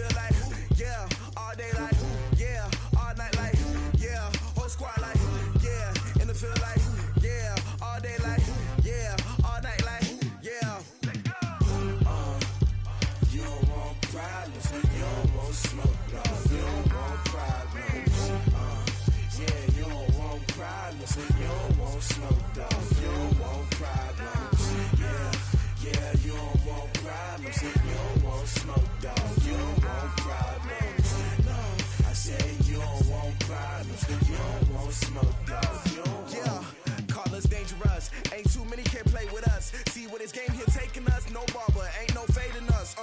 feel like, yeah, all day like, yeah, all night like, yeah, whole squad like, yeah, in the feel like, yeah, all day like, yeah, all night like, yeah. You don't want problems, you don't want smoke, no, you don't want problems. Yeah, you don't want problems, you don't want smoke, dog, you don't want problems. Yeah, you don't want problems, you don't want smoke, dog, you don't want problems. No, I said you don't want problems, you don't want smoke, dog, you don't want. Yeah, call us dangerous, ain't too many can play with us. See where this game here taking us, no barber, ain't no fading us.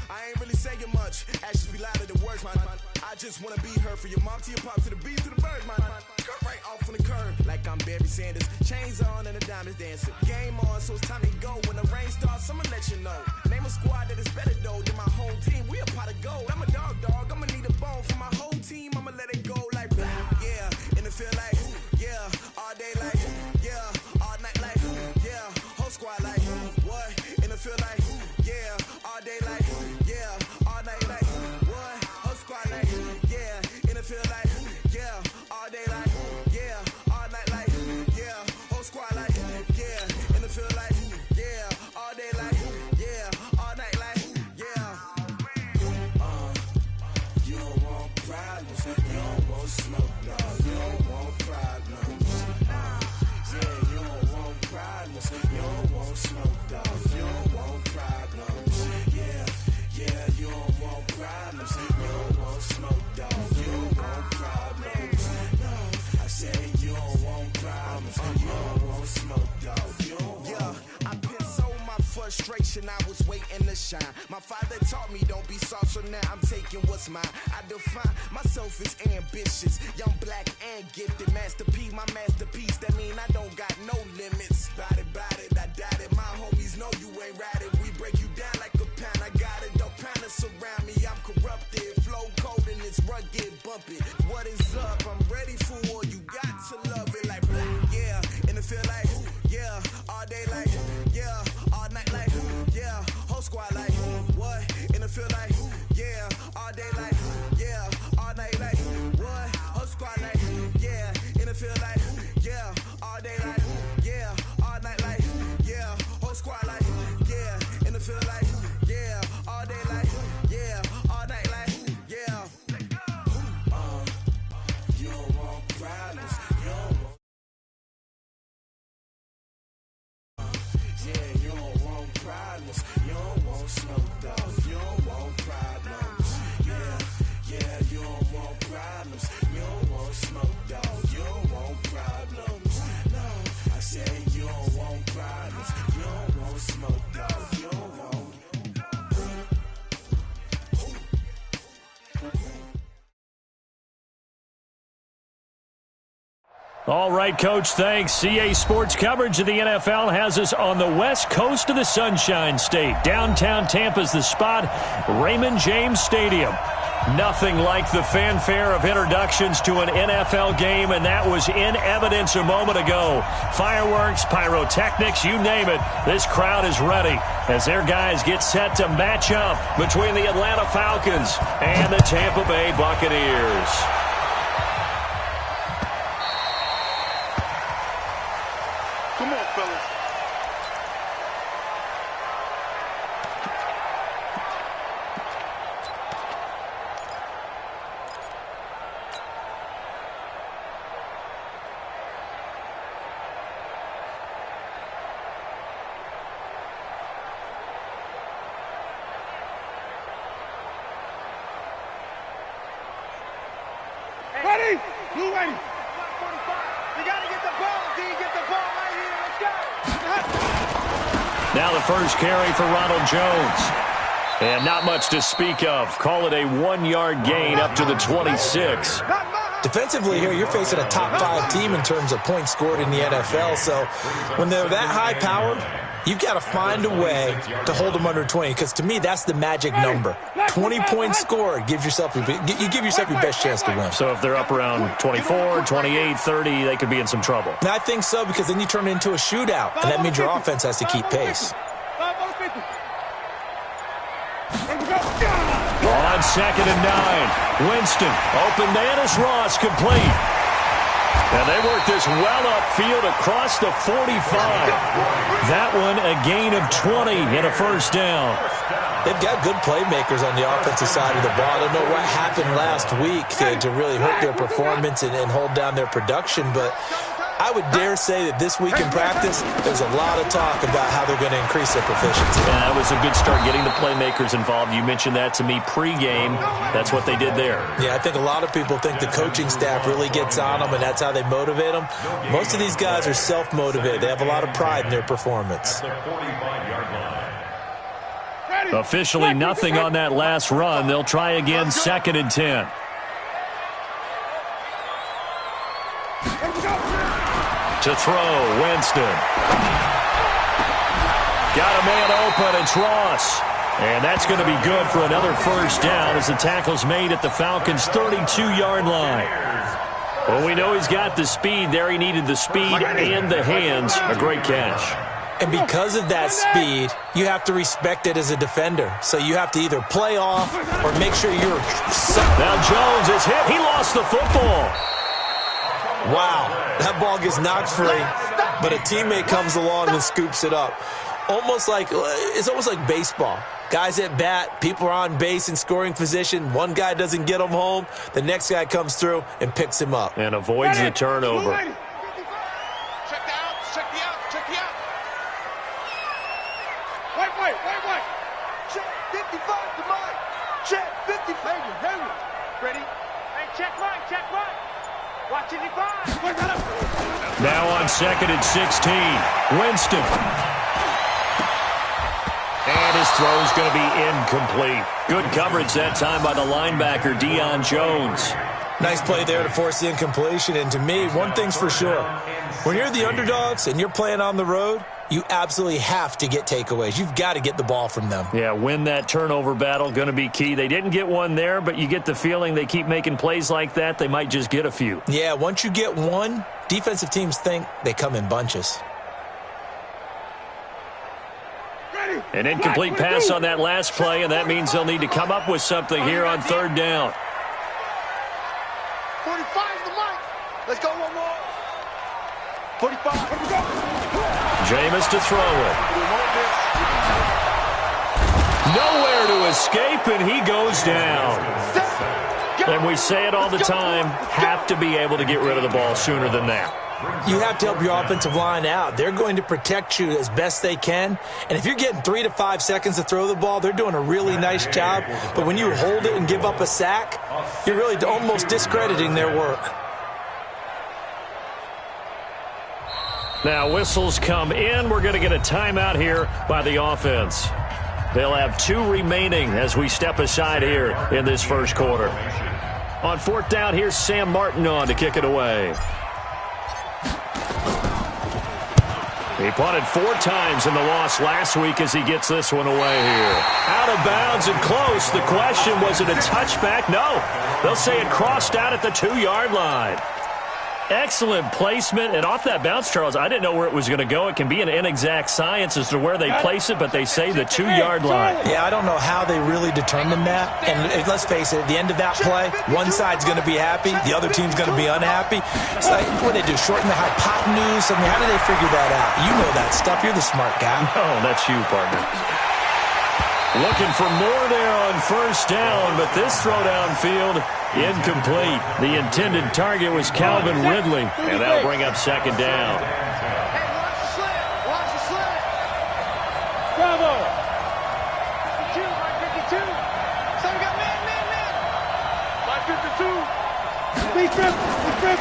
I ain't really saying much, actions be louder than words, man. I just wanna be heard from your mom to your pop to the beat to the birds, man. Cut right off on the curb, like I'm Barry Sanders. Chains on and the diamonds dancing. Game on, so it's time to go. When the rain starts, I'ma let you know. Name a squad that is better though than my whole team. We a pot of gold. I'm a dog, I'ma need a bone for my whole team. I'ma let it go like, yeah, and it feel like, yeah, all day like, yeah, all night like, yeah, whole squad like, what? And it feel like, yeah, all day like, yeah, all night like, what? Whole squad like, yeah, and it feel like, yeah, all day like, yeah, all night like, yeah, whole squad like, yeah, and it feel like, yeah, all day like, yeah, all night like, yeah. You don't want problems, you don't want smoke, no, you don't want problems. Yeah, you don't want problems, you don't want smoke, dog, you don't want problems. Yeah, you don't want problems, you don't want smoke, dog, you don't want problems. No, I said you don't want problems, you don't want smoke, dog, you don't want. Yeah, I pissed so my frustration, I was waiting to shine. My father taught me don't be soft, so now I'm taking what's mine. I define myself as ambitious, young, black, and gifted. Master P, my masterpiece, that mean I don't got no limits. Bout it, I doubt it. My homies know you ain't ratted. We break you down like a pound. I got it, don't pound us around me. I'm corrupted, flow cold and it's rugged, bumpy. What is up? I'm ready for war. You got to love it like black, yeah. And it feel like, yeah, all day like, yeah, all night like, yeah, whole squad like, what? And it feel like, yeah, all day like, yeah, all night like, what? Whole squad like, yeah, and it feel like, yeah, all day like, yeah, all night like, yeah, whole squad like, yeah, and it feel like, yeah, all day like, yeah, all night like, yeah. You don't want problems, you don't want. Yeah, you don't want problems, you don't want smoke, dog, you don't want problems. Yeah, you don't want problems, you don't want smoke, dog, you don't want problems. No, I said you don't want problems, you don't want smoke, dog, you don't want. All right, Coach, thanks. CA Sports coverage of the NFL has us on the west coast of the Sunshine State. Downtown Tampa's the spot, Raymond James Stadium. Nothing like the fanfare of introductions to an NFL game, and that was in evidence a moment ago. Fireworks, pyrotechnics, you name it. This crowd is ready as their guys get set to match up between the Atlanta Falcons and the Tampa Bay Buccaneers. Come on, fellas. Ready? Blue ready. You got to get the ball, D. Get the ball right here. Let's go. Now the first carry for Ronald Jones. And not much to speak of. Call it a 1-yard gain up to the 26. Defensively here, you're facing a top-5 team in terms of points scored in the NFL. So when they're that high-powered, you've got to find a way to hold them under 20. Because to me, that's the magic number. 20 points scored, you give yourself your best chance to win. So if they're up around 24, 28, 30, they could be in some trouble. And I think so, because then you turn it into a shootout, and that means your offense has to keep pace. On 2nd and 9. Winston, open man is Ross, complete. And they work this well upfield across the 45. That one a gain of 20 and a first down. They've got good playmakers on the offensive side of the ball. I don't know what happened last week to really hurt their performance and hold down their production, but I would dare say that this week in practice, there's a lot of talk about how they're going to increase their proficiency. Yeah, that was a good start getting the playmakers involved. You mentioned that to me pregame. That's what they did there. Yeah, I think a lot of people think the coaching staff really gets on them, and that's how they motivate them. Most of these guys are self-motivated. They have a lot of pride in their performance. Officially nothing on that last run. They'll try again, 2nd and 10. To throw, Winston. Got a man open, it's Ross. And that's going to be good for another first down as the tackle's made at the Falcons' 32-yard line. Well, we know he's got the speed there. He needed the speed and the hands. A great catch. And because of that speed, you have to respect it as a defender. So you have to either play off or make sure you're... Now Jones is hit. He lost the football. Wow, that ball gets knocked free, but a teammate comes along and scoops it up. It's almost like baseball. Guys at bat, people are on base in scoring position. One guy doesn't get him home. The next guy comes through and picks him up. And avoids the turnover. Wait. Check 55 to Mike. Check 55. Ready? Hey, check right. Watching it by. Now on 2nd and 16. Winston. And his throw's going to be incomplete. Good coverage that time by the linebacker, Deion Jones. Nice play there to force the incompletion. And to me, one thing's for sure. When you're the underdogs and you're playing on the road, you absolutely have to get takeaways. You've got to get the ball from them. Yeah, win that turnover battle, going to be key. They didn't get one there, but you get the feeling they keep making plays like that, they might just get a few. Yeah, once you get one, defensive teams think they come in bunches. An incomplete pass on that last play, and that means they'll need to come up with something here on 3rd down. 45 to Mike. Let's go one more. 45. Jameis to throw it. Nowhere to escape, and he goes down. And we say it all the time, have to be able to get rid of the ball sooner than that. You have to help your offensive line out. They're going to protect you as best they can. And if you're getting 3 to 5 seconds to throw the ball, they're doing a really nice job. But when you hold it and give up a sack, you're really almost discrediting their work. Now whistles come in. We're going to get a timeout here by the offense. They'll have 2 remaining as we step aside here in this first quarter. On 4th down, here's Sam Martin on to kick it away. He punted 4 times in the loss last week as he gets this one away here. Out of bounds and close. The question, was it a touchback? No. They'll say it crossed out at the 2-yard line. Excellent placement, and off that bounce, Charles, I didn't know where it was going to go. It can be an inexact science as to where they place it, but they say the 2-yard line. Yeah, I don't know how they really determined that. And let's face it, at the end of that play, one side's going to be happy, the other team's going to be unhappy. It's like, what do they do, shorten the hypotenuse? I mean, how do they figure that out? You know that stuff. You're the smart guy. No, that's you, partner. Looking for more there on 1st down, but this throw downfield, incomplete. The intended target was Calvin Ridley, and that'll bring up 2nd down. Hey, watch the slant. Bravo. 52, 52. So we got man. 52.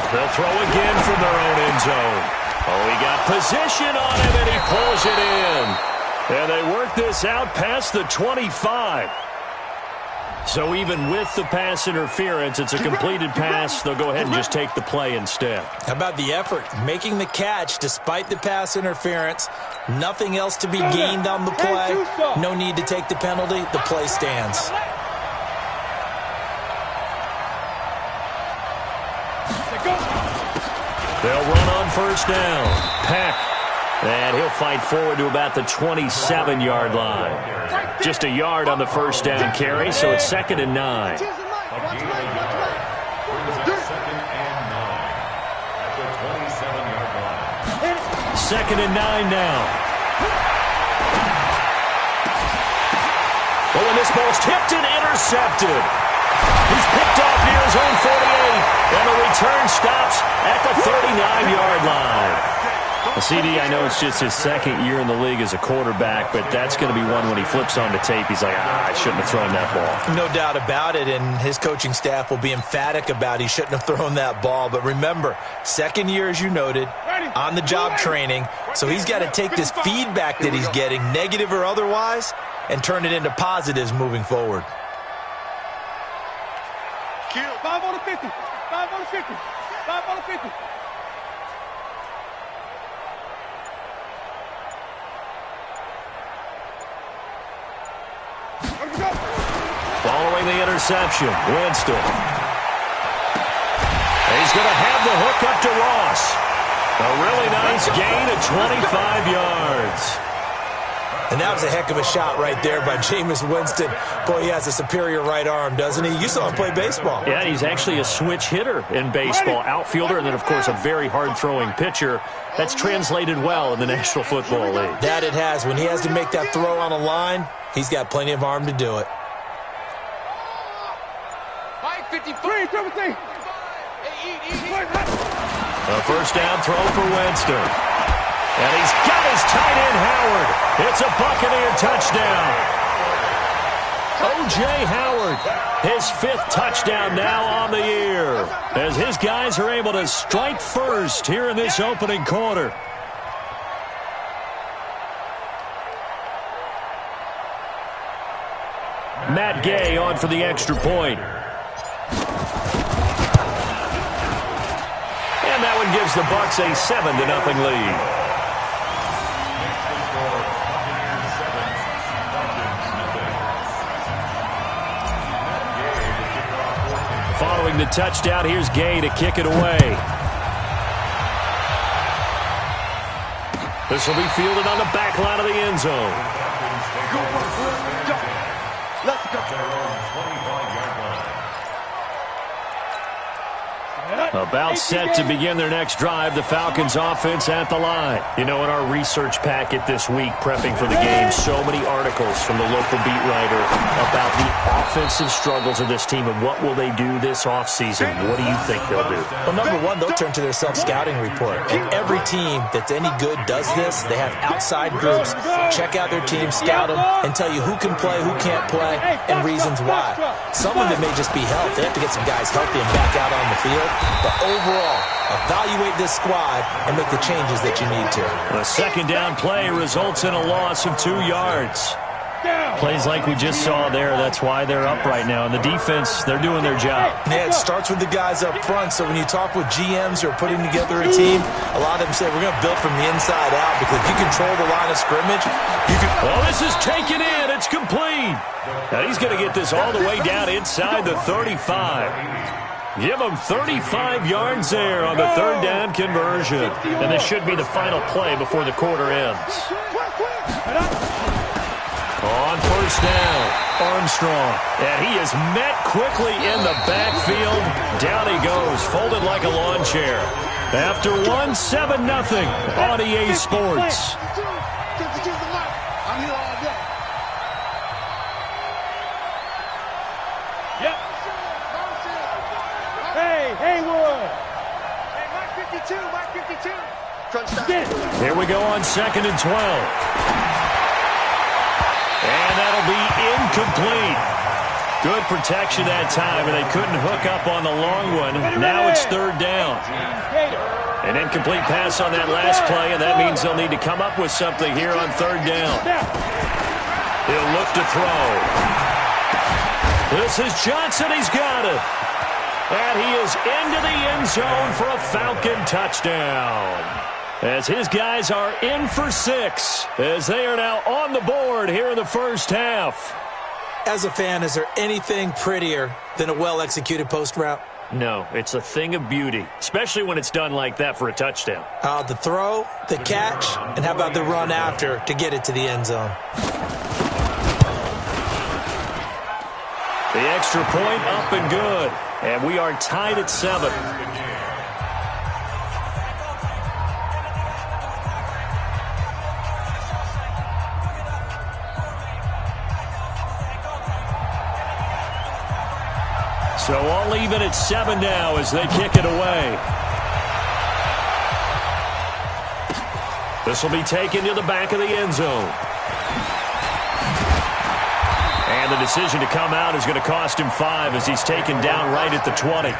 They'll throw again from their own end zone. Oh, he got position on him, and he pulls it in. And they work this out past the 25. So even with the pass interference, it's a completed pass. They'll go ahead and just take the play instead. How about the effort? Making the catch despite the pass interference. Nothing else to be gained on the play. No need to take the penalty. The play stands. They'll run on 1st down. Peck. And he'll fight forward to about the 27-yard line. Just a yard on the first down carry, so it's 2nd and 9. Second and 9 now. Oh, and this ball's tipped and intercepted. He's picked off near his own 48, and the return stops at the 39-yard line. CD, I know it's just his 2nd year in the league as a quarterback, but that's going to be one when he flips on the tape. He's like, I shouldn't have thrown that ball. No doubt about it, and his coaching staff will be emphatic about he shouldn't have thrown that ball. But remember, 2nd year, as you noted, on-the-job training, so he's got to take this feedback that he's getting, negative or otherwise, and turn it into positives moving forward. 5 on the 50. 5 on the 50. 5 on the 50. Following the interception, Winston. He's going to have the hook up to Ross. A really nice gain of 25 yards. And that was a heck of a shot right there by Jameis Winston. Boy, he has a superior right arm, doesn't he? You saw him play baseball. Yeah, he's actually a switch hitter in baseball. Outfielder, and then, of course, a very hard-throwing pitcher. That's translated well in the National Football League. That it has. When he has to make that throw on a line, he's got plenty of arm to do it. 53, 17. A first down throw for Winston. And he's got his tight end, Howard. It's a Buccaneer touchdown. O.J. Howard, his 5th touchdown now on the year, as his guys are able to strike first here in this opening quarter. Matt Gay on for the extra point. And that one gives the Bucs a 7-0 lead. Following the touchdown, here's Gay to kick it away. This will be fielded on the back line of the end zone. Let's go. About set to begin their next drive, the Falcons offense at the line. You know, in our research packet this week, prepping for the game, so many articles from the local beat writer about the offensive struggles of this team and what will they do this offseason. What do you think they'll do? Well, number one, they'll turn to their self-scouting report. And every team that's any good does this. They have outside groups, check out their team, scout them, and tell you who can play, who can't play, and reasons why. Some of it may just be health. They have to get some guys healthy and back out on the field. But overall, evaluate this squad and make the changes that you need to. A second down play results in a loss of 2 yards. Plays like we just saw there, that's why they're up right now. And the defense, they're doing their job. Yeah, it starts with the guys up front. So when you talk with GMs who are putting together a team, a lot of them say we're going to build from the inside out, because if you control the line of scrimmage, you can... Oh, this is taken in. It's complete. Now he's going to get this all the way down inside the 35. Give him 35 yards there on the third down conversion. And this should be the final play before the quarter ends. On first down, Armstrong. And he is met quickly in the backfield. Down he goes, folded like a lawn chair. After 7-0 on EA Sports. Here we go on 2nd and 12. And that'll be incomplete. Good protection that time, and they couldn't hook up on the long one. Now it's 3rd down. An incomplete pass on that last play, and that means they'll need to come up with something here on 3rd down. He'll look to throw. This is Johnson. He's got it. And he is into the end zone for a Falcon touchdown. As his guys are in for 6, as they are now on the board here in the first half. As a fan, is there anything prettier than a well-executed post route? No, it's a thing of beauty, especially when it's done like that for a touchdown. The throw, the catch, and how about the run after to get it to the end zone? The extra point up and good. And we are tied at 7. So all even at 7 now as they kick it away. This will be taken to the back of the end zone. And the decision to come out is going to cost him 5 as he's taken down right at the 20.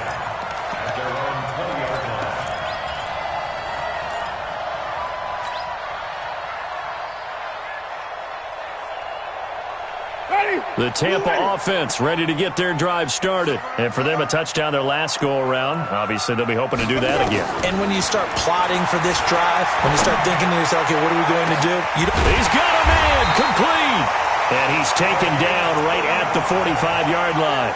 The Tampa offense ready to get their drive started. And for them, a touchdown their last go-around. Obviously, they'll be hoping to do that again. And when you start plotting for this drive, when you start thinking to yourself, okay, what are we going to do? He's got a man complete. And he's taken down right at the 45-yard line.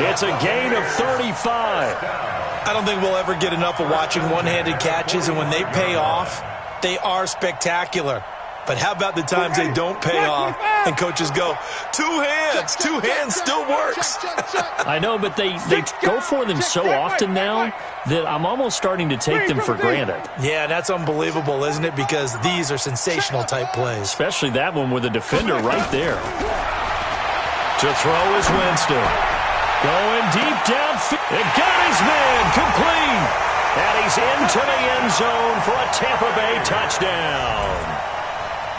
It's a gain of 35. I don't think we'll ever get enough of watching one-handed catches, and when they pay off, they are spectacular. But how about the times they don't pay off and coaches go, two hands still works. I know, but they go for them so often now that I'm almost starting to take them for granted. Yeah, that's unbelievable, isn't it? Because these are sensational type plays. Especially that one with a defender right there. To throw is Winston. Going deep downfield. It got his man complete. And he's into the end zone for a Tampa Bay touchdown.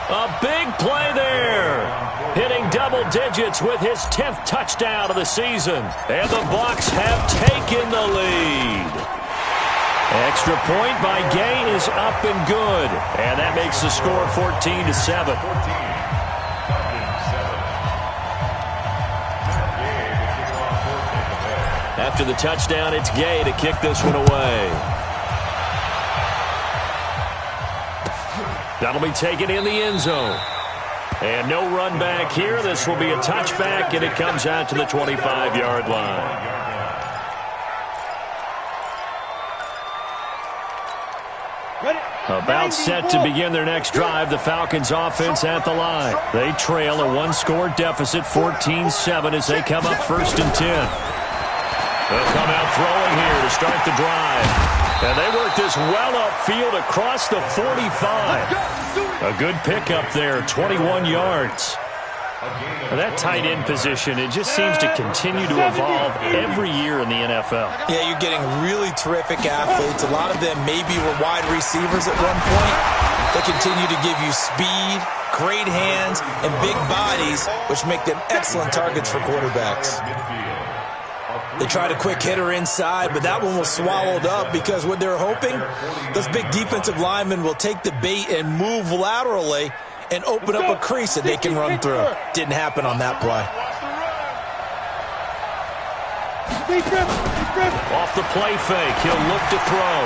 A big play there. Hitting double digits with his 10th touchdown of the season. And the Bucs have taken the lead. Extra point by Gay is up and good. And that makes the score 14-7. After the touchdown, it's Gay to kick this one away. That'll be taken in the end zone. And no run back here. This will be a touchback, and it comes out to the 25-yard line. About set to begin their next drive, the Falcons offense at the line. They trail a one-score deficit, 14-7, as they come up 1st and 10. They'll come out throwing here to start the drive. And they work this well upfield across the 45. A good pickup there, 21 yards. That tight end position, it just seems to continue to evolve every year in the NFL. Yeah, you're getting really terrific athletes. A lot of them maybe were wide receivers at one point. They continue to give you speed, great hands, and big bodies, which make them excellent targets for quarterbacks. They tried a quick hitter inside, but that one was swallowed up because what they're hoping, those big defensive linemen will take the bait and move laterally and open up a crease that they can run through. Didn't happen on that play. Off the play fake, he'll look to throw.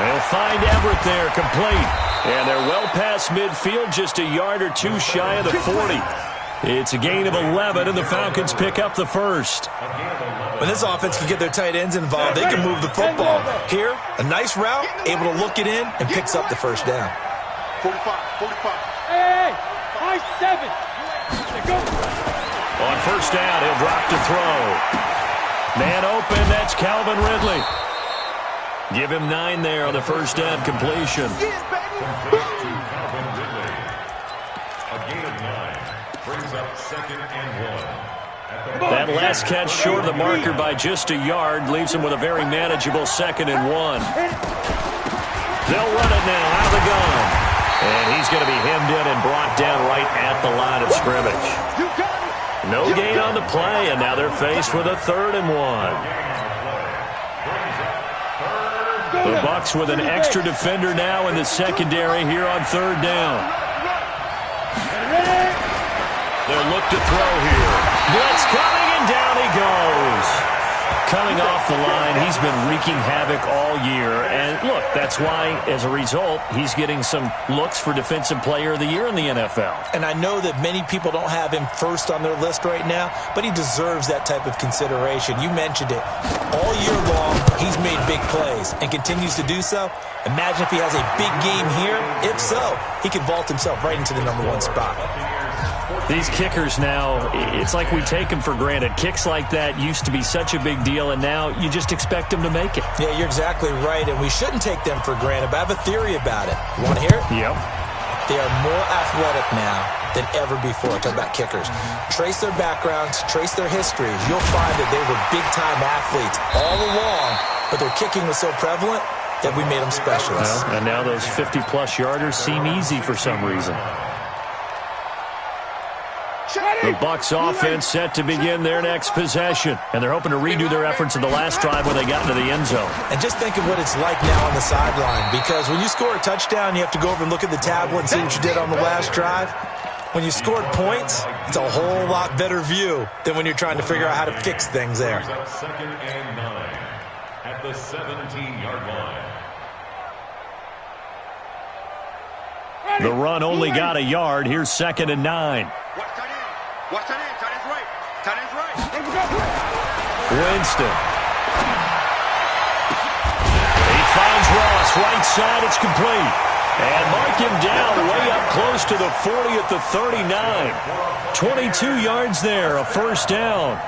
And he'll find Everett there, complete. And they're well past midfield, just a yard or two shy of the 40. It's a gain of 11, and the Falcons pick up the first. When this offense can get their tight ends involved, they can move the football. Here, a nice route, able to look it in, and picks up the first down. 45. Hey, high 7. Go. On first down, he'll drop to throw. Man open, that's Calvin Ridley. Give him 9 there on the first down completion. A gain of 9 brings up 2nd and 1. That last catch short of the marker by just a yard leaves him with a very manageable 2nd and 1. They'll run it now out of the gun. And he's going to be hemmed in and brought down right at the line of scrimmage. No gain on the play, and now they're faced with a 3rd and 1. The Bucs with an extra defender now in the secondary here on 3rd down. They'll look to throw here. Blitz coming, and down he goes. coming off the line, he's been wreaking havoc all year. And, look, that's why, as a result, he's getting some looks for Defensive Player of the Year in the NFL. And I know that many people don't have him first on their list right now, but he deserves that type of consideration. You mentioned it. All year long, he's made big plays and continues to do so. Imagine if he has a big game here. If so, he could vault himself right into the #1 spot. These kickers now, it's like we take them for granted. Kicks like that used to be such a big deal, and now you just expect them to make it. Yeah, you're exactly right, and we shouldn't take them for granted, but I have a theory about it. You want to hear it? Yep. They are more athletic now than ever before. Talk about kickers. Trace their backgrounds, trace their histories. You'll find that they were big-time athletes all along, but their kicking was so prevalent that we made them specialists. Well, and now those 50-plus yarders seem easy for some reason. The Bucs offense set to begin their next possession, and they're hoping to redo their efforts in the last drive when they got into the end zone. And just think of what it's like now on the sideline, because when you score a touchdown, you have to go over and look at the tablet and see what you did on the last drive. When you scored points, it's a whole lot better view than when you're trying to figure out how to fix things there. Second and 9 at the 17-yard line. The run only got a yard. Here's 2nd and 9. Watch tight end. Tight end's right. Tight end's right. Winston. He finds Ross. Right side. It's complete. And mark him down way up close to the 40 at the 39. 22 yards there. A first down.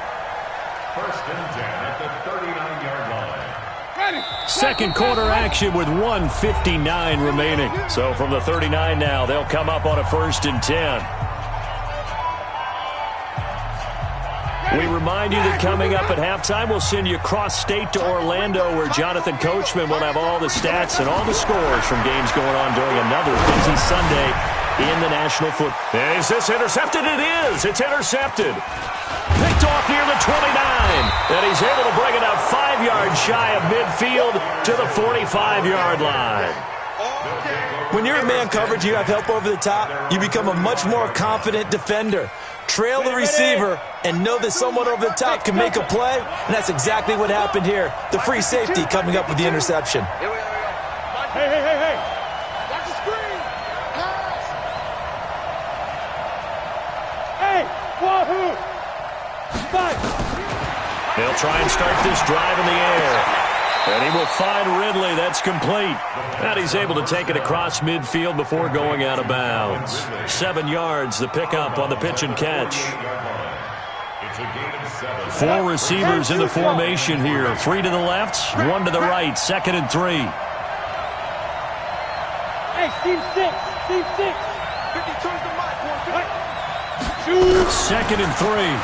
First and 10 at the 39-yard line. Second quarter action with 1:59 remaining. So from the 39 now, they'll come up on a 1st and 10. We remind you that coming up at halftime, we'll send you cross-state to Orlando, where Jonathan Coachman will have all the stats and all the scores from games going on during another busy Sunday in the National Football. Is this intercepted? It is. It's intercepted. Picked off near the 29. And he's able to bring it out 5 yards shy of midfield to the 45-yard line. When you're in man coverage, you have help over the top, you become a much more confident defender. Trail the receiver and know that someone over the top can make a play, and that's exactly what happened here. The free safety coming up with the interception. Hey. Watch the screen. Pass. Hey, wahoo. Fight. They'll try and start this drive in the air. And he will find Ridley. That's complete. And he's able to take it across midfield before going out of bounds. 7 yards, the pickup on the pitch and catch. It's a gain of 7. 4 receivers in the formation here. 3 to the left, 1 to the right. 2nd and 3. Hey, team 6. Team 6. 52's the mic. Shoot. 2nd and 3.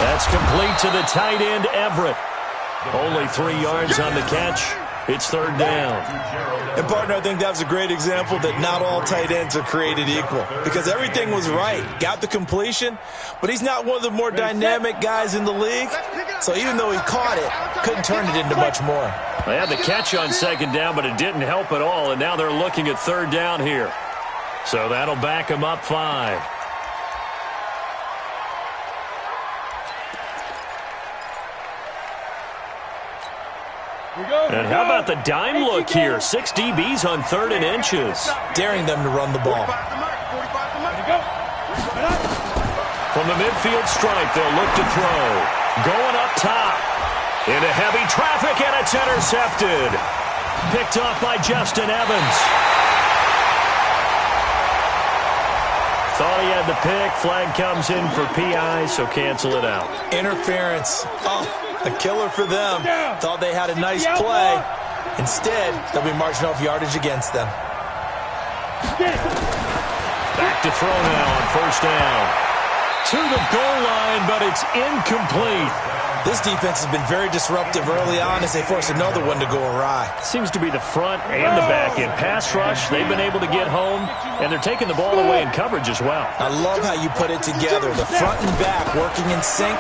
That's complete to the tight end, Everett. Only 3 yards on the catch. It's 3rd down. And, partner, I think that was a great example that not all tight ends are created equal, because everything was right. Got the completion, but he's not one of the more dynamic guys in the league. So even though he caught it, couldn't turn it into much more. They had the catch on 2nd down, but it didn't help at all, and now they're looking at 3rd down here. So that'll back him up 5. And how about the dime look here? 6 DBs on 3rd and inches. Daring them to run the ball. From the midfield stripe, they'll look to throw. Going up top. Into heavy traffic, and it's intercepted. Picked off by Justin Evans. Thought he had the pick. Flag comes in for PI, so cancel it out. Interference. Oh, a killer for them. Thought they had a nice play. Instead, they'll be marching off yardage against them. Back to throw now on 1st down. To the goal line, but it's incomplete. This defense has been very disruptive early on as they force another one to go awry. Seems to be the front and the back end. Pass rush, they've been able to get home, and they're taking the ball away in coverage as well. I love how you put it together. The front and back working in sync,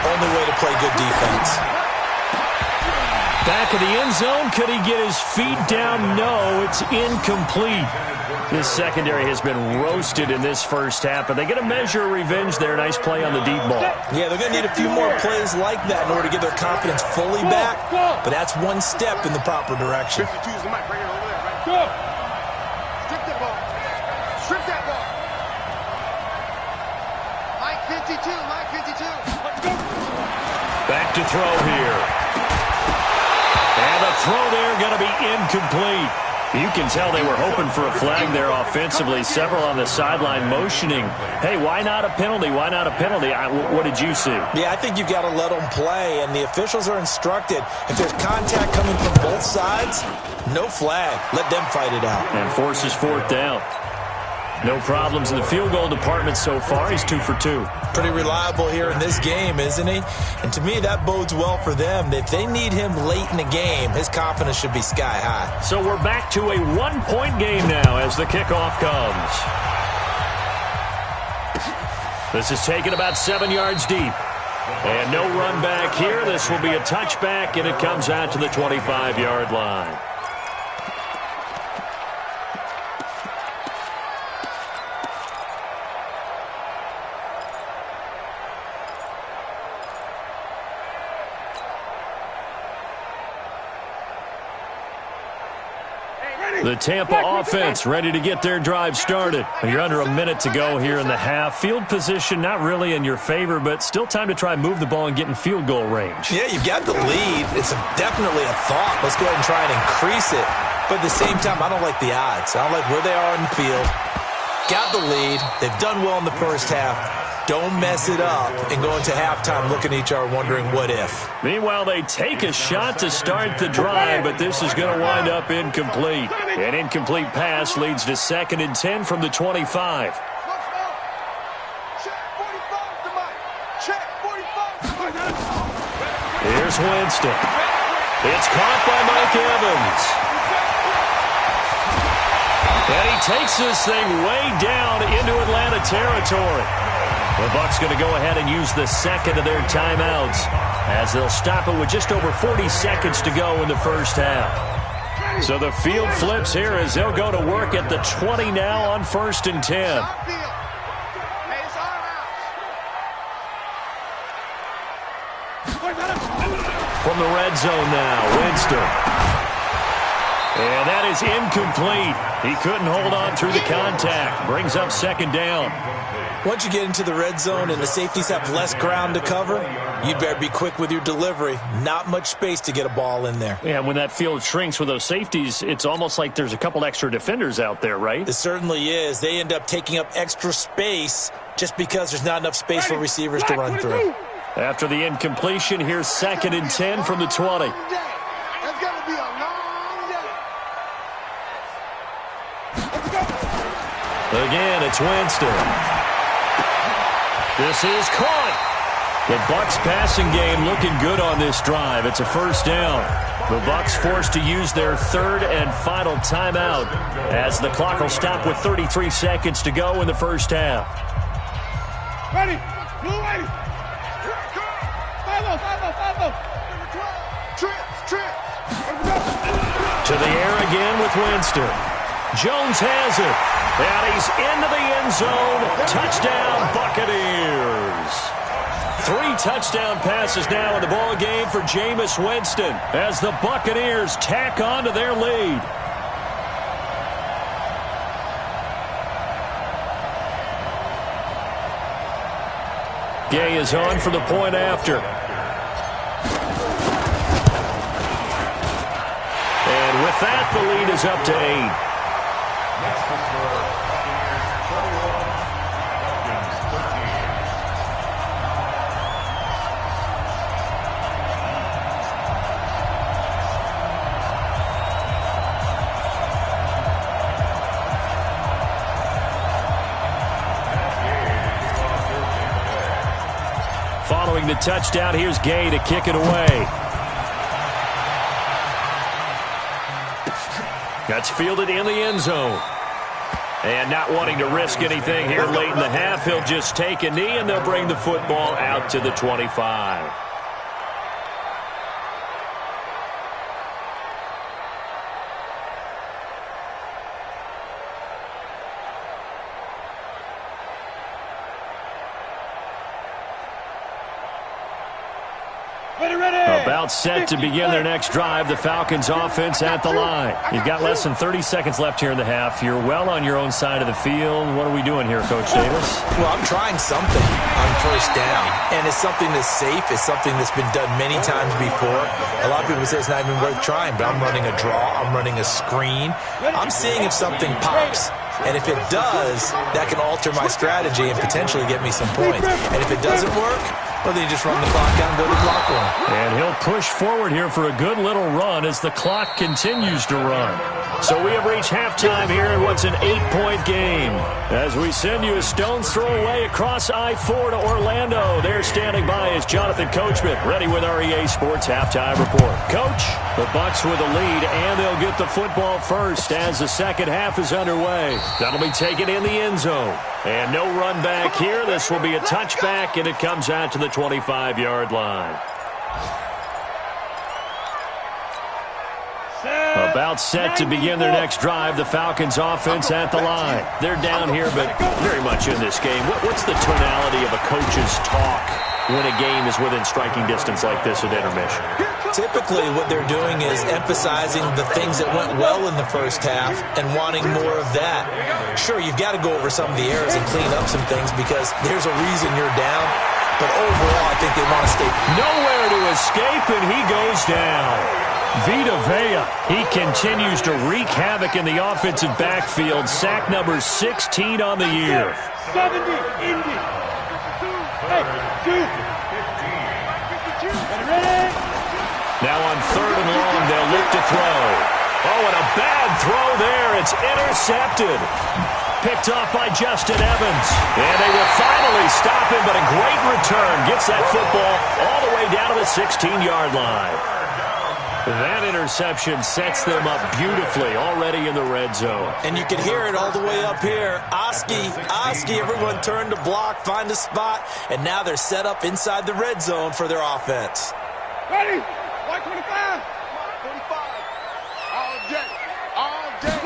only way to play good defense. Back of the end zone. Could he get his feet down? No, it's incomplete. This secondary has been roasted in this first half, but they get a measure of revenge there. Nice play on the deep ball. Yeah, they're going to need a few more plays like that in order to get their confidence fully back, but that's one step in the proper direction. 52 is the mic right here over there, right? Go! Strip that ball. Strip that ball. Mike 52, Mike 52. Let's go. Back to throw here. And the throw there going to be incomplete. You can tell they were hoping for a flag there offensively. Several on the sideline motioning, hey, why not a penalty? Why not a penalty? What did you see? Yeah, I think you've got to let them play, and the officials are instructed. If there's contact coming from both sides, no flag. Let them fight it out. And forces fourth down. No problems in the field goal department so far. He's 2 for 2. Pretty reliable here in this game, isn't he? And to me, that bodes well for them. If they need him late in the game, his confidence should be sky high. So we're back to a 1-point game now as the kickoff comes. This is taken about 7 yards deep. And no run back here. This will be a touchback, and it comes out to the 25-yard line. The Tampa offense ready to get their drive started. You're under a minute to go here in the half. Field position not really in your favor, but still time to try and move the ball and get in field goal range. Yeah, you've got the lead. It's definitely a thought. Let's go ahead and try and increase it. But at the same time, I don't like the odds. I don't like where they are in the field. Got the lead. They've done well in the first half. Don't mess it up and go into halftime looking at each other wondering what if. Meanwhile, they take a shot to start the drive, but this is going to wind up incomplete. An incomplete pass leads to 2nd and 10 from the 25. Check 45 to Mike. Check 45. Here's Winston. It's caught by Mike Evans. And he takes this thing way down into Atlanta territory. The Bucs going to go ahead and use the second of their timeouts as they'll stop it with just over 40 seconds to go in the first half. So the field flips here as they'll go to work at the 20 now on 1st and 10. From the red zone now, Winston. And that is incomplete. He couldn't hold on through the contact. Brings up 2nd down. Once you get into the red zone and the safeties have less ground to cover, you better be quick with your delivery. Not much space to get a ball in there. Yeah, when that field shrinks with those safeties, it's almost like there's a couple extra defenders out there, right? It certainly is. They end up taking up extra space just because there's not enough space for receivers to run through. After the incompletion, here's 2nd and 10 from the 20. That's going to be a long day. Let's go. Again, it's Winston. This is caught. The Bucs passing game looking good on this drive. It's a 1st down. The Bucs forced to use their 3rd and final timeout as the clock will stop with 33 seconds to go in the first half. Ready. Blue ready. To the air again with Winston. Jones has it. And he's into the end zone. Touchdown, Buccaneers. 3 touchdown passes now in the ball game for Jameis Winston as the Buccaneers tack on to their lead. Gay is on for the point after. And with that, the lead is up to 8. Following the touchdown, here's Gay to kick it away. That's fielded in the end zone. And not wanting to risk anything here late in the half, he'll just take a knee and they'll bring the football out to the 25. About set to begin their next drive, the Falcons offense at the line. You've got less than 30 seconds left here in the half. You're well on your own side of the field. What are we doing here, Coach Davis? Well, I'm trying something on first down, and it's something that's safe. It's something that's been done many times before. A lot of people say it's not even worth trying, but I'm running a draw. I'm running a screen. I'm seeing if something pops. And if it does, that can alter my strategy and potentially get me some points. And if it doesn't work, well, then you just run the clock out and go to the block room. And he'll push forward here for a good little run as the clock continues to run. So we have reached halftime here in what's an 8-point game. As we send you a stone's throw away across I-4 to Orlando. There standing by is Jonathan Coachman, ready with our EA Sports Halftime Report. Coach, the Bucs with a lead, and they'll get the football first as the second half is underway. That'll be taken in the end zone. And no run back here. This will be a touchback, and it comes out to the 25-yard line. About set to begin their next drive, the Falcons offense at the line. They're down here, but very much in this game. What's the tonality of a coach's talk when a game is within striking distance like this at intermission? Typically, what they're doing is emphasizing the things that went well in the first half and wanting more of that. Sure, you've got to go over some of the errors and clean up some things because there's a reason you're down. But overall, I think they want to stay. Nowhere to escape, and he goes down. Vita Vea, he continues to wreak havoc in the offensive backfield. Sack number 16 on the year. 70, Indy. Hey, shoot. Ready? Now on 3rd and long, they'll look to throw. Oh, and a bad throw there. It's intercepted. Picked off by Justin Evans. And they will finally stop him, but a great return. Gets that football all the way down to the 16-yard line. That interception sets them up beautifully already in the red zone. And you can hear it all the way up here. Oski, everyone turn to block, find a spot, and now they're set up inside the red zone for their offense. Ready? 125. 45. All day. All day.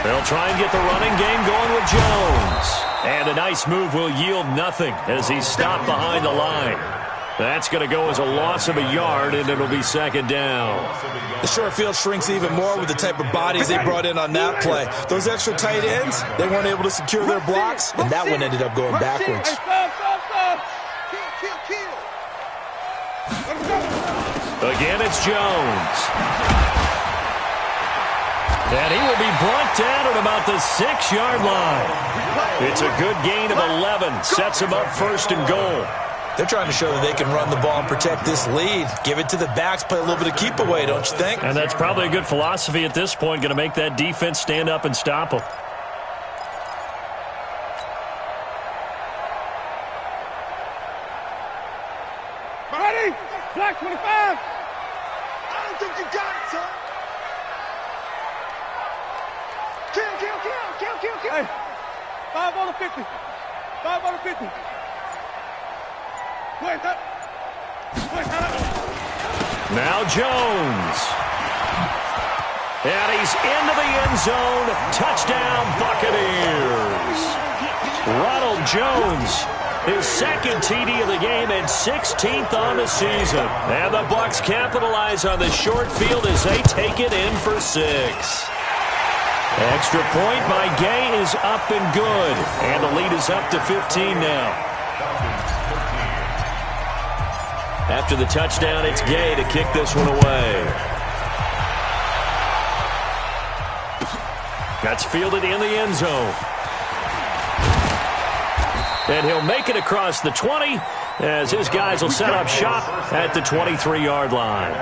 They'll try and get the running game going with Jones. And a nice move will yield nothing as he's stopped behind the line. That's going to go as a loss of a yard, and it'll be second down. The short field shrinks even more with the type of bodies they brought in on that play. Those extra tight ends, they weren't able to secure their blocks, and that one ended up going backwards. Again, it's Jones. And he will be brought down at about the 6-yard line. It's a good gain of 11. Sets him up first and goal. They're trying to show that they can run the ball and protect this lead. Give it to the backs, play a little bit of keep away, don't you think? And that's probably a good philosophy at this point. Going to make that defense stand up and stop them. Ready? Black 25. I don't think you got it, son. Kill. Hey, 5 on the 50. 5 on the 50. Now Jones. And he's into the end zone. Touchdown, Buccaneers. Ronald Jones, his second TD of the game and 16th on the season. And the Bucs capitalize on the short field as they take it in for 6. Extra point by Gay is up and good. And the lead is up to 15 now. After the touchdown, it's Gay to kick this one away. That's fielded in the end zone. And he'll make it across the 20 as his guys will set up shop at the 23-yard line.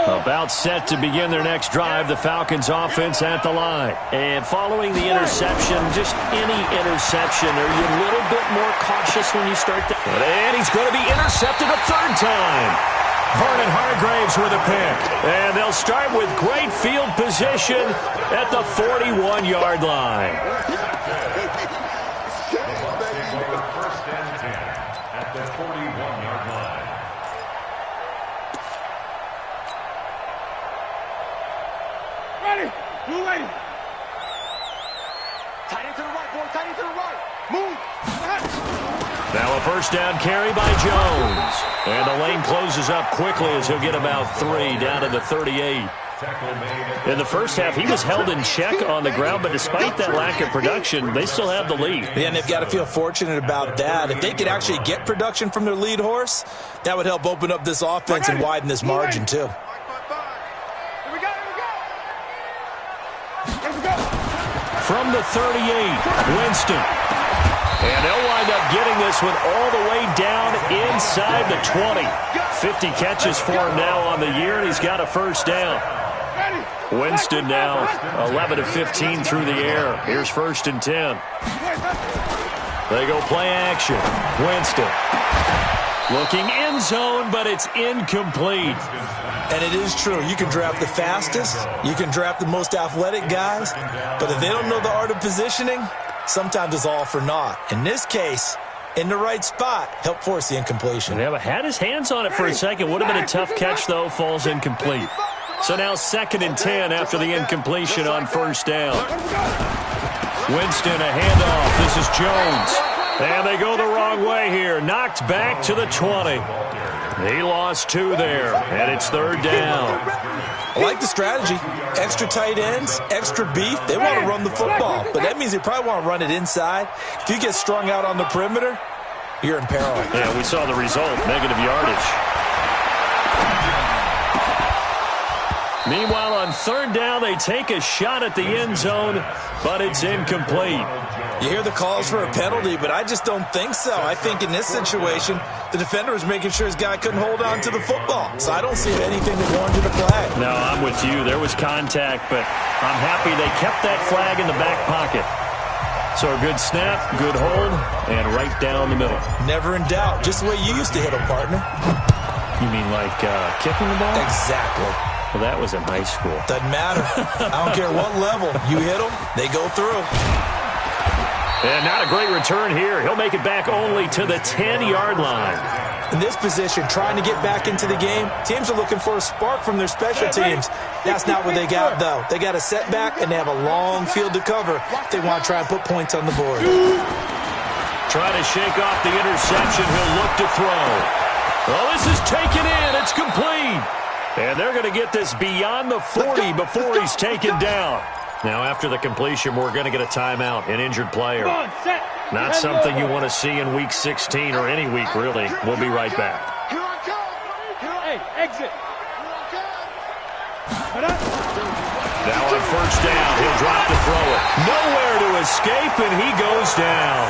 About set to begin their next drive, the Falcons offense at the line. And following the interception, just any interception, are you a little bit more cautious when you start that? And he's going to be intercepted a 3rd time. Vernon Hargraves with a pick. And they'll start with great field position at the 41-yard line. First and 10 at the 41-yard line. Ready? Blue lady. Tight end to the right. Tight to the right. Move. Now a first down carry by Jones. And the lane closes up quickly as he'll get about 3 down to the 38. In the first half, he was held in check on the ground, but despite that lack of production, they still have the lead. Yeah, and they've got to feel fortunate about that. If they could actually get production from their lead horse, that would help open up this offense and widen this margin too. From the 38, Winston. And they'll wind up getting this one all the way down inside the 20. 50 catches for him now on the year, and he's got a first down. Winston now 11 of 15 through the air. Here's 1st and 10. They go play action. Winston looking end zone, but it's incomplete. And it is true. You can draft the fastest. You can draft the most athletic guys. But if they don't know the art of positioning, sometimes it's all for naught. In this case, in the right spot, help force the incompletion. Yeah, but had his hands on it for a second. Would have been a tough catch, though. Falls incomplete. So now 2nd and 10 after the incompletion on first down. Winston, a handoff. This is Jones. And they go the wrong way here. Knocked back to the 20. He lost 2 there, and it's 3rd down. I like the strategy. Extra tight ends, extra beef. They want to run the football, but that means they probably want to run it inside. If you get strung out on the perimeter, you're in peril. Yeah, we saw the result, negative yardage. Meanwhile, on 3rd down, they take a shot at the end zone, but it's incomplete. You hear the calls for a penalty, but I just don't think so. I think in this situation, the defender was making sure his guy couldn't hold on to the football. So I don't see anything that warranted a flag. No, I'm with you. There was contact, but I'm happy they kept that flag in the back pocket. So a good snap, good hold, and right down the middle. Never in doubt. Just the way you used to hit them, partner. You mean like kicking the ball? Exactly. Well, that was in high school. Doesn't matter. I don't care what level. You hit them, they go through. And not a great return here. He'll make it back only to the 10-yard line. In this position, trying to get back into the game, teams are looking for a spark from their special teams. That's not what they got, though. They got a setback, and they have a long field to cover if they want to try and put points on the board. Trying to shake off the interception. He'll look to throw. Oh, this is taken in. It's complete. And they're going to get this beyond the 40 before he's taken down. Now, after the completion, we're going to get a timeout, an injured player. Not something you want to see in Week 16 or any week, really. We'll be right back. Hey, exit. Now on first down, he'll drop to throw it. Nowhere to escape, and he goes down.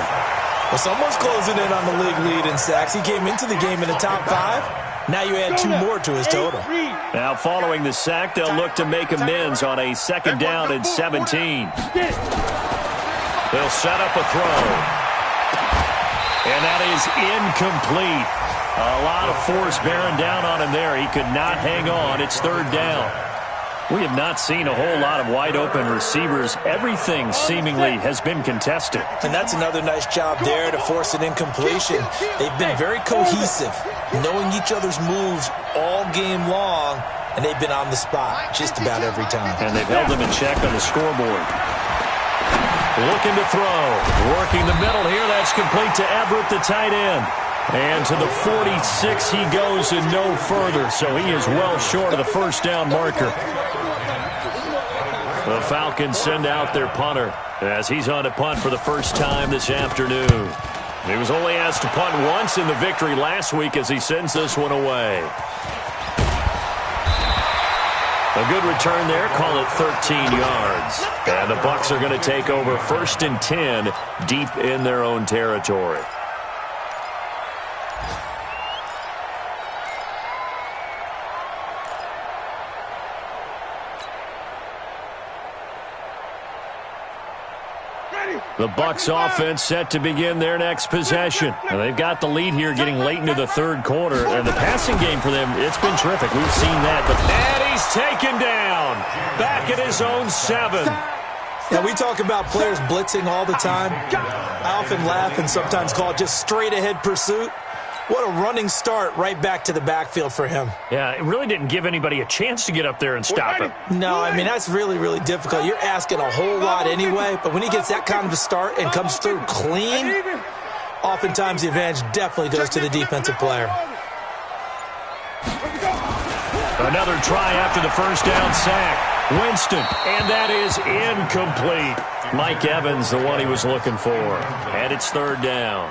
Well, someone's closing in on the league lead in sacks. He came into the game in the top 5. Now you add 2 more to his total. Now following the sack, they'll look to make amends on a 2nd down and 17. They'll set up a throw. And that is incomplete. A lot of force bearing down on him there. He could not hang on. It's 3rd down. We have not seen a whole lot of wide-open receivers. Everything seemingly has been contested. And that's another nice job there to force an incompletion. They've been very cohesive, knowing each other's moves all game long, and they've been on the spot just about every time. And they've held them in check on the scoreboard. Looking to throw. Working the middle here. That's complete to Everett, the tight end. And to the 46 he goes and no further. So he is well short of the first down marker. The Falcons send out their punter as he's on to punt for the first time this afternoon. He was only asked to punt once in the victory last week as he sends this one away. A good return there, call it 13 yards. And the Bucs are going to take over 1st and 10 deep in their own territory. The Bucs offense set to begin their next possession. And they've got the lead here getting late into the 3rd quarter. And the passing game for them, it's been terrific. We've seen that. And he's taken down. Back at his own 7. Now, we talk about players blitzing all the time. I often laugh and sometimes call it just straight-ahead pursuit. What a running start right back to the backfield for him. Yeah, it really didn't give anybody a chance to get up there and stop him. No, I mean, that's really, really difficult. You're asking a whole lot anyway, but when he gets that kind of a start and comes through clean, oftentimes the advantage definitely goes to the defensive player. Another try after the first down sack. Winston, and that is incomplete. Mike Evans, the one he was looking for. And it's third down.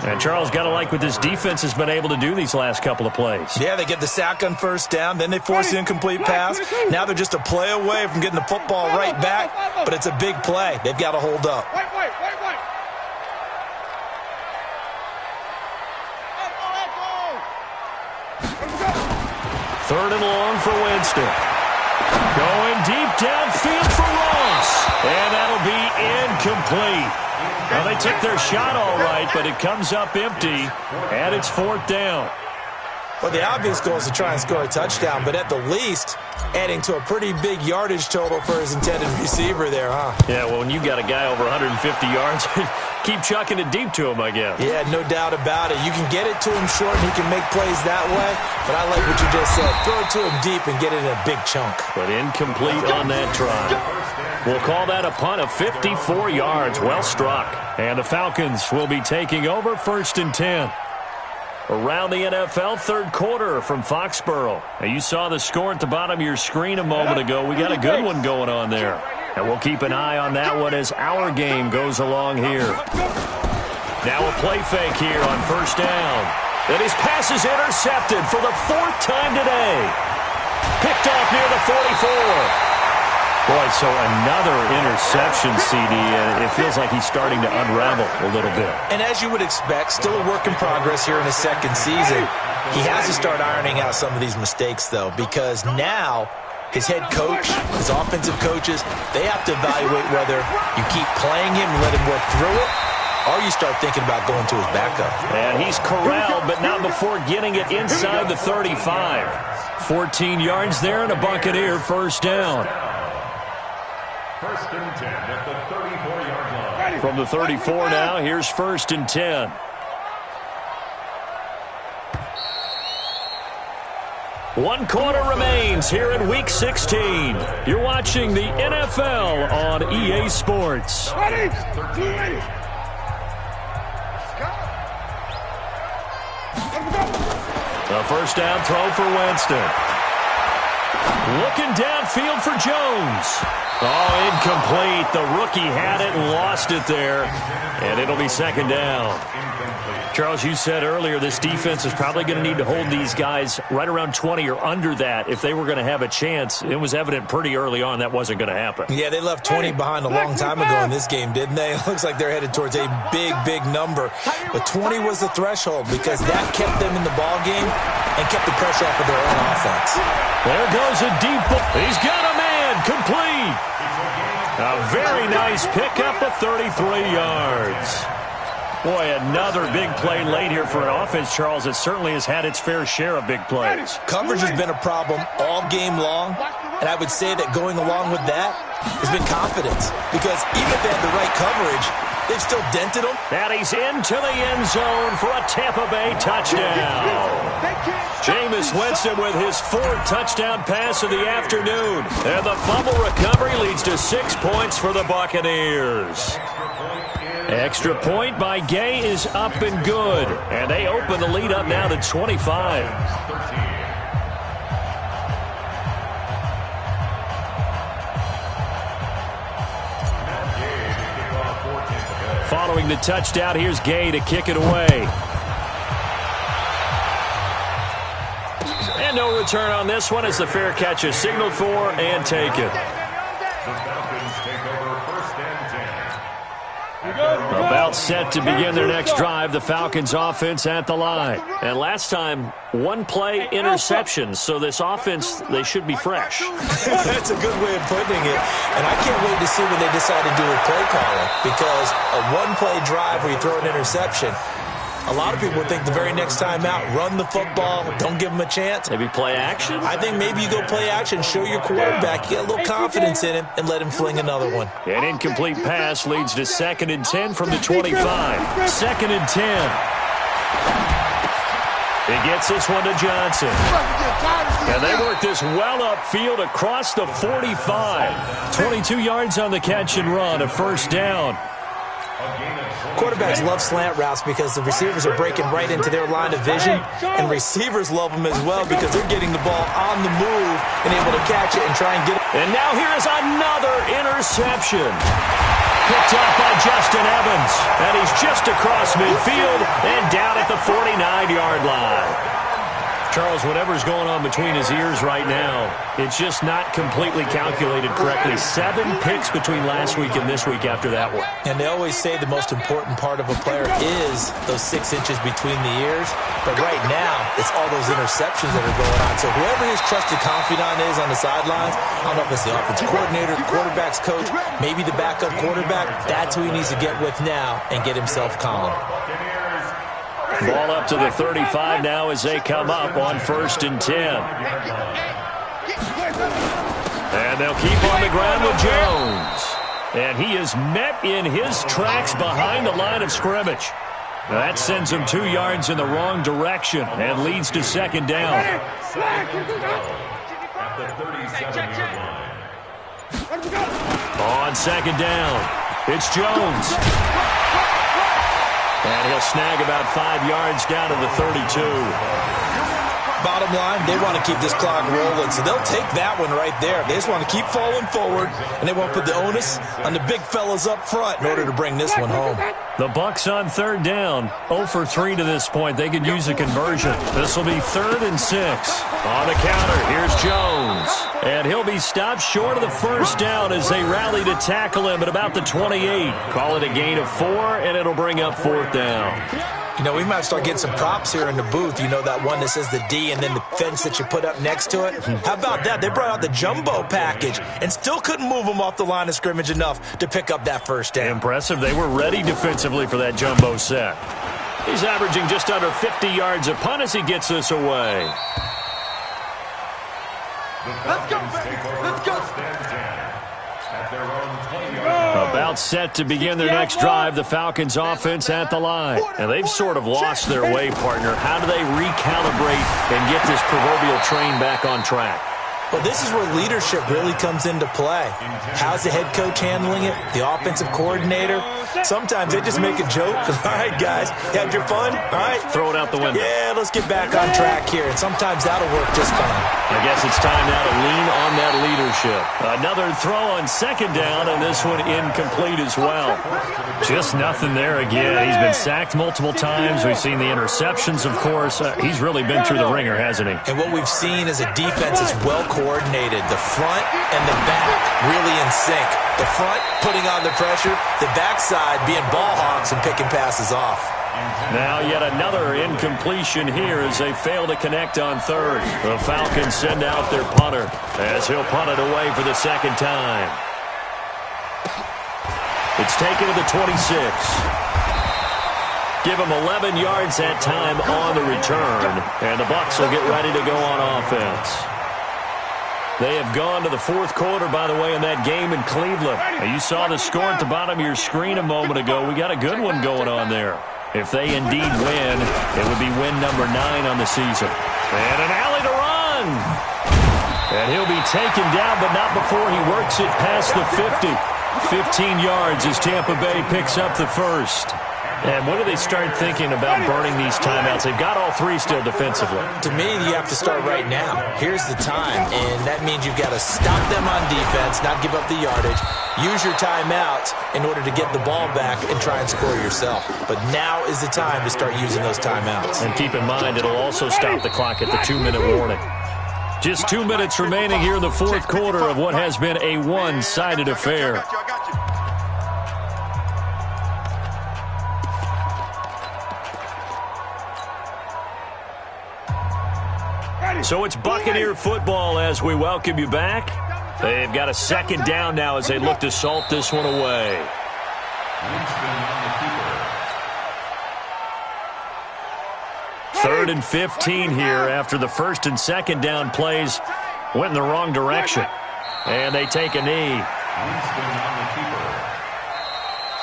And Charles, got to like what this defense has been able to do these last couple of plays. Yeah, they get the sack on first down, then they force the incomplete pass. Now they're just a play away from getting the football right back, but it's a big play. They've got to hold up. Third and long for Winston. Going deep downfield for Ross. And that'll be incomplete. Well, they took their shot all right, but it comes up empty, and it's fourth down. Well, the obvious goal is to try and score a touchdown, but at the least, adding to a pretty big yardage total for his intended receiver there, huh? Yeah, well, when you got a guy over 150 yards, keep chucking it deep to him, I guess. Yeah, no doubt about it. You can get it to him short, and he can make plays that way, but I like what you just said. Throw it to him deep and get it in a big chunk. But incomplete on that try. We'll call that a punt of 54 yards. Well struck. And the Falcons will be taking over first and 10. Around the NFL, third quarter from Foxborough. Now, you saw the score at the bottom of your screen a moment ago. We got a good one going on there. And we'll keep an eye on that one as our game goes along here. Now a play fake here on first down. And his pass is intercepted for the fourth time today. Picked off near the 44. Boy, so another interception, CD, and it feels like he's starting to unravel a little bit. And as you would expect, still a work in progress here in his second season. He has to start ironing out some of these mistakes, though, because now his head coach, his offensive coaches, they have to evaluate whether you keep playing him and let him work through it, or you start thinking about going to his backup. And he's corralled, but not before getting it inside the 35. 14 yards there and a Buccaneer first down. First and 10 at the 34-yard line. From the 34 now, here's first and 10. One quarter remains here in Week 16. You're watching the NFL on EA Sports. The first down throw for Winston. Looking downfield for Jones. Oh, incomplete. The rookie had it and lost it there. And it'll be second down. Charles, you said earlier this defense is probably going to need to hold these guys right around 20 or under that if they were going to have a chance. It was evident pretty early on that wasn't going to happen. Yeah, they left 20 behind a long time ago in this game, didn't they? It looks like they're headed towards a big, big number. But 20 was the threshold because that kept them in the ball game and kept the pressure off of their own offense. There goes a deep ball. He's got a man. Complete. A very nice pickup of 33 yards. Boy, another big play late here for an offense, Charles, that certainly has had its fair share of big plays. Coverage has been a problem all game long, and I would say that going along with that has been confidence. Because even if they had the right coverage, they've still dented them. And he's into the end zone for a Tampa Bay touchdown. Jameis Winston with his fourth touchdown pass of the afternoon. And the fumble recovery leads to 6 points for the Buccaneers. Extra point by Gay is up and good. And they open the lead up now to 25. Following the touchdown, here's Gay to kick it away. And no return on this one as the fair catch is signaled for and taken. About set to begin their next drive, the Falcons offense at the line. And last time, one play interception, so this offense, they should be fresh. That's a good way of putting it. And I can't wait to see what they decide to do with play calling, because a one-play drive where you throw an interception, a lot of people would think the very next time out, run the football, don't give them a chance. Maybe play action? I think maybe you go play action, show your quarterback, you get a little confidence in him, and let him fling another one. An incomplete pass leads to 2nd and 10 from the 25. 2nd and 10. He gets this one to Johnson. And they work this well upfield across the 45. 22 yards on the catch and run, a first down. Quarterbacks love slant routes because the receivers are breaking right into their line of vision, and receivers love them as well because they're getting the ball on the move and able to catch it and try and get it. And now here is another interception. Picked up by Justin Evans, and he's just across midfield and down at the 49-yard line. Charles, whatever's going on between his ears right now, it's just not completely calculated correctly. 7 picks between last week and this week after that one. And they always say the most important part of a player is those 6 inches between the ears. But right now, it's all those interceptions that are going on. So whoever his trusted confidant is on the sidelines, I don't know if it's the offensive coordinator, the quarterback's coach, maybe the backup quarterback, that's who he needs to get with now and get himself calm. Ball up to the 35 now as they come up on 1st and 10. And they'll keep on the ground with Jones. And he is met in his tracks behind the line of scrimmage. That sends him 2 yards in the wrong direction and leads to 2nd down. At the 37-yard line. On 2nd down, it's Jones. And he'll snag about 5 yards down to the 32. Bottom line, they want to keep this clock rolling, so they'll take that one right there. They just want to keep falling forward, and they want to put the onus on the big fellas up front in order to bring this one home. The Bucs on 3rd down. 0 for 3 to this point. They could use a conversion. This will be 3rd and 6. On the counter, here's Jones. And he'll be stopped short of the 1st down as they rally to tackle him at about the 28. Call it a gain of 4, and it'll bring up 4th down. You know, we might start getting some props here in the booth. You know, that one that says the D and then the fence that you put up next to it? How about that? They brought out the jumbo package and still couldn't move them off the line of scrimmage enough to pick up that 1st down. Impressive. They were ready defensively for that jumbo set. He's averaging just under 50 yards a punt as he gets this away. Let's go, baby. Let's go. At their own 20-yard. About set to begin their next drive, the Falcons offense at the line. And they've sort of lost their way, partner. How do they recalibrate and get this proverbial train back on track? Well, this is where leadership really comes into play. How's the head coach handling it? The offensive coordinator? Sometimes they just make a joke. All right, guys, you had your fun? All right. Throw it out the window. Yeah, let's get back on track here. And sometimes that'll work just fine. I guess it's time now to lean on that leadership. Another throw on 2nd down, and this one incomplete as well. Just nothing there again. He's been sacked multiple times. We've seen the interceptions, of course. He's really been through the ringer, hasn't he? And what we've seen is a defense that's well coordinated. The front and the back really in sync. The front putting on the pressure, the backside being ball hawks and picking passes off. Now yet another incompletion here as they fail to connect on 3rd. The Falcons send out their punter as he'll punt it away for the 2nd time. It's taken to the 26. Give him 11 yards that time on the return, and the Bucs will get ready to go on offense. They have gone to the 4th quarter, by the way, in that game in Cleveland. Now, you saw the score at the bottom of your screen a moment ago. We got a good one going on there. If they indeed win, it would be win number 9 on the season. And an alley to run. And he'll be taken down, but not before he works it past the 50. 15 yards as Tampa Bay picks up the 1st. And when do they start thinking about burning these timeouts? They've got all 3 still defensively. To me, you have to start right now. Here's the time, and that means you've got to stop them on defense, not give up the yardage, use your timeouts in order to get the ball back and try and score yourself. But now is the time to start using those timeouts. And keep in mind, it'll also stop the clock at the 2-minute warning. Just 2 minutes remaining here in the 4th quarter of what has been a one-sided affair. So it's Buccaneer football as we welcome you back. They've got a 2nd down now as they look to salt this one away. Third and 15 here after the 1st and 2nd down plays went in the wrong direction. And they take a knee.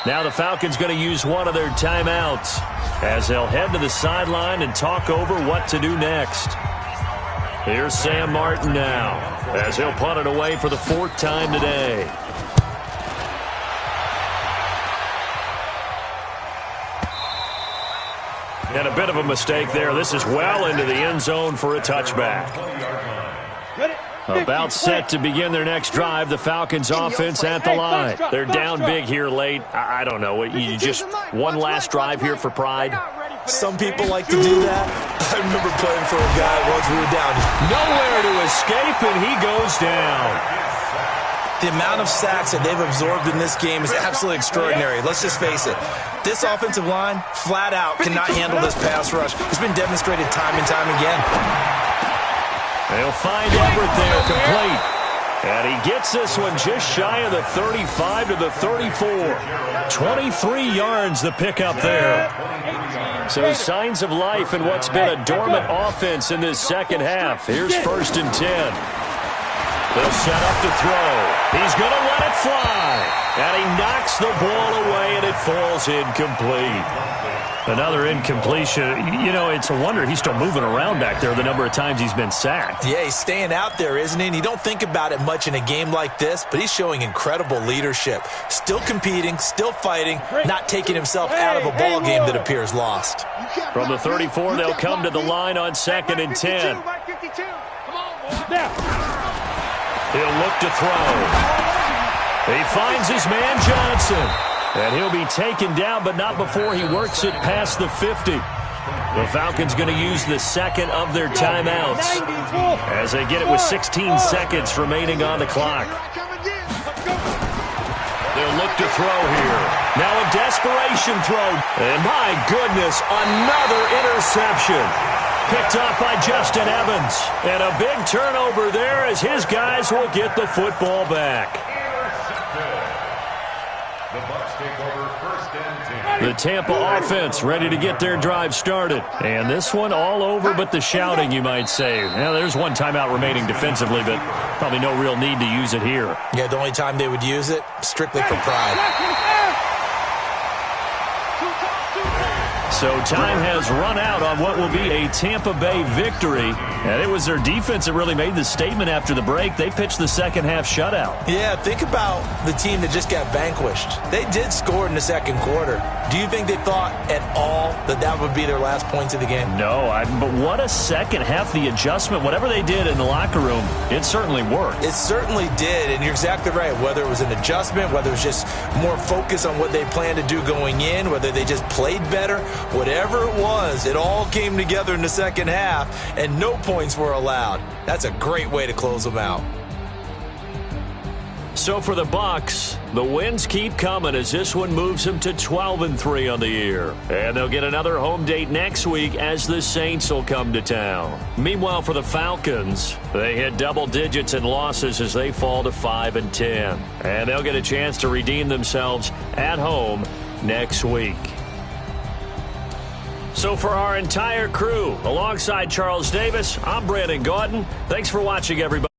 Now the Falcons going to use one of their timeouts as they'll head to the sideline and talk over what to do next. Here's Sam Martin now as he'll punt it away for the 4th time today. And a bit of a mistake there. This is well into the end zone for a touchback. About set to begin their next drive, the Falcons offense at the line. They're down big here late. I don't know. You just one last drive here for pride. Some people like to do that. I remember playing for a guy once we were down. Nowhere to escape, and he goes down. The amount of sacks that they've absorbed in this game is absolutely extraordinary. Let's just face it. This offensive line, flat out, cannot handle this pass rush. It's been demonstrated time and time again. They'll find Everett there, complete. And he gets this one just shy of the 35 to the 34. 23 yards the pickup there. So signs of life in what's been a dormant offense in this second half. Here's 1st and 10. They'll set up to throw. He's going to let it fly. And he knocks the ball away, and it falls incomplete. Another incompletion. You know, it's a wonder he's still moving around back there the number of times he's been sacked. Yeah, he's staying out there, isn't he? And you don't think about it much in a game like this, but he's showing incredible leadership. Still competing, still fighting, not taking himself out of a ball game that appears lost. From the 34, they'll come to the line on 2nd and 10. He'll look to throw. He finds his man Johnson. And he'll be taken down, but not before he works it past the 50. The Falcons going to use the 2nd of their timeouts as they get it with 16 seconds remaining on the clock. They'll look to throw here. Now a desperation throw. And my goodness, another interception. Picked off by Justin Evans. And a big turnover there as his guys will get the football back. The Bucs take over 1st and 10. The Tampa offense ready to get their drive started. And this one all over but the shouting, you might say. Now, there's one timeout remaining defensively, but probably no real need to use it here. Yeah, the only time they would use it, strictly for pride. So time has run out on what will be a Tampa Bay victory. And it was their defense that really made the statement after the break. They pitched the second half shutout. Yeah, think about the team that just got vanquished. They did score in the second quarter. Do you think they thought at all that that would be their last points of the game? No, but what a second half. The adjustment, whatever they did in the locker room, it certainly worked. It certainly did, and you're exactly right. Whether it was an adjustment, whether it was just more focus on what they planned to do going in, whether they just played better, whatever it was, it all came together in the second half, and no points were allowed. That's a great way to close them out. So for the Bucs, the wins keep coming as this one moves them to 12-3 on the year. And they'll get another home date next week as the Saints will come to town. Meanwhile, for the Falcons, they hit double digits in losses as they fall to 5-10. And they'll get a chance to redeem themselves at home next week. So for our entire crew, alongside Charles Davis, I'm Brandon Gaudin. Thanks for watching, everybody.